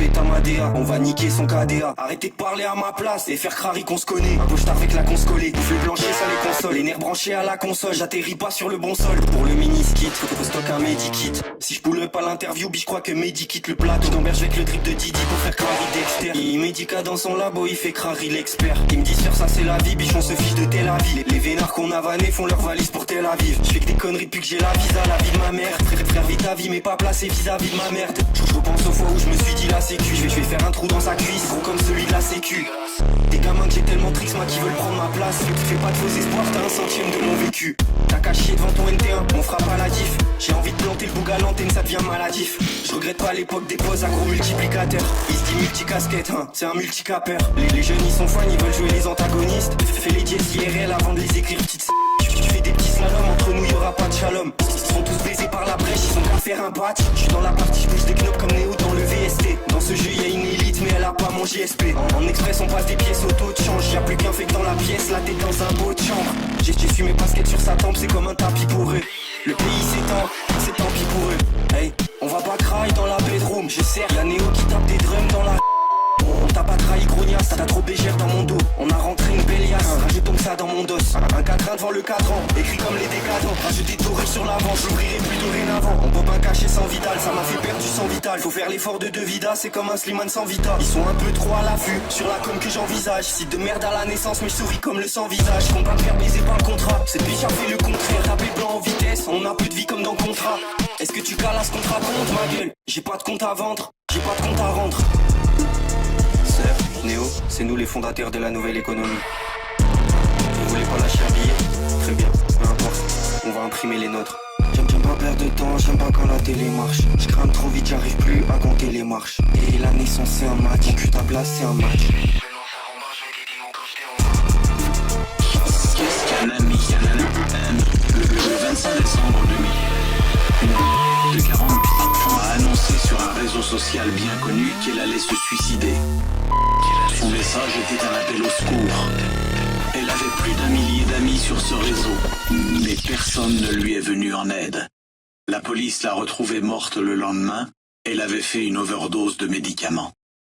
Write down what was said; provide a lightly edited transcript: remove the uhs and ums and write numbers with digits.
pète à ma DA, on va niquer son KDA. Arrêtez de parler à ma place et faire crari qu'on se connaît. Un gauche avec la conce collée, bouffe le plancher ça les consoles. Les nerfs branchés à la console, j'atterris pas sur le bon sol. Pour le mini-skit, faut stock un medikit. Si je pull pas l'interview, je crois que Mehdi quitte le plateau. J'gamberge avec le drip de Didi pour faire crari Dexter. Il médica dans son labo, il fait crari l'expert. Ils me disent faire ça c'est la vie, bichon se fiche de Tel Aviv. Les vénards qu'on a vanné font leur valise pour Tel Aviv. Je fais que des conneries depuis que j'ai la visa, la vie de ma mère. Frère vite ta vie mais pas placé vis-à-vis de ma merde. Je repense aux fois où je me suis dit la sécu. Je vais faire un trou dans sa cuisse, gros comme celui de la sécu. Des gamins que j'ai tellement tricks moi qui veulent prendre ma place. Fais pas de faux espoirs, t'as un centième de mon vécu. T'as caché devant ton NT1, on frappe à la diff. J'ai envie de planter le bouc à l'antenne, ça devient maladif. Je regrette pas l'époque des poses à gros multiplicateurs. Il se dit multicasquette, hein, c'est un multicapeur. Les jeunes ils sont fans, ils veulent jouer les antagonistes. Fais les dièses IRL avant de les écrire petites. Tu fais des petits slaloms, entre nous y'aura pas de shalom. Ils sont tous baisés par la brèche, ils ont qu'à faire un patch. Je suis dans la partie, je bouge des knobs comme Néo dans le VST. Dans ce jeu y'a une élite mais elle a pas mon JSP. En express on passe des pièces auto de change. Y'a plus qu'un fait que dans la pièce, la tête dans un beau de chambre. J'ai su mes baskets sur sa tempe, c'est comme un tapis pour eux. Le pays s'étend, c'est tant pis pour eux. Hey, on va pas cry dans la bedroom. Je sers, y'a Néo qui tape des drums dans la. On t'a pas trahi grognasse, t'as trop bégère dans mon dos. On a rentré une béliasse, rajoutons ça dans mon dos. Un cadran devant le cadran, écrit comme les décadents. Rajouter doré sur l'avant, je l'ouvrirai plus dorénavant. On peut pas cacher sans Vidal, ça m'a fait perdre du sang vital. Faut faire l'effort de Vida, c'est comme un Slimane sans Vita. Ils sont un peu trop à l'affût, sur la com que j'envisage. Site de merde à la naissance, mais je souris comme le sans visage. Compte pas me faire baiser par le contrat, cette biche a fait le contraire. Taper blanc en vitesse, on a plus de vie comme dans le contrat. Est-ce que tu calasses qu'on te raconte ma gueule? J'ai pas de compte à vendre, j'ai pas de compte à rendre. Néo, c'est nous les fondateurs de la nouvelle économie. Vous voulez pas lâcher un billet? Très bien, peu importe, on va imprimer les nôtres. J'aime pas perdre de temps, j'aime pas quand la télé marche. Je crame trop vite, j'arrive plus à compter les marches. Et la naissance c'est un match, mon putain place c'est un match. Qu'est-ce qu'un ami, le 25 décembre 2000, une de 48 ans a annoncé sur un réseau social bien connu qu'elle allait se suicider. Son message était un appel au secours. Elle avait plus d'1 millier d'amis sur ce réseau, mais personne ne lui est venu en aide. La police l'a retrouvée morte le lendemain. Elle avait fait une overdose de médicaments.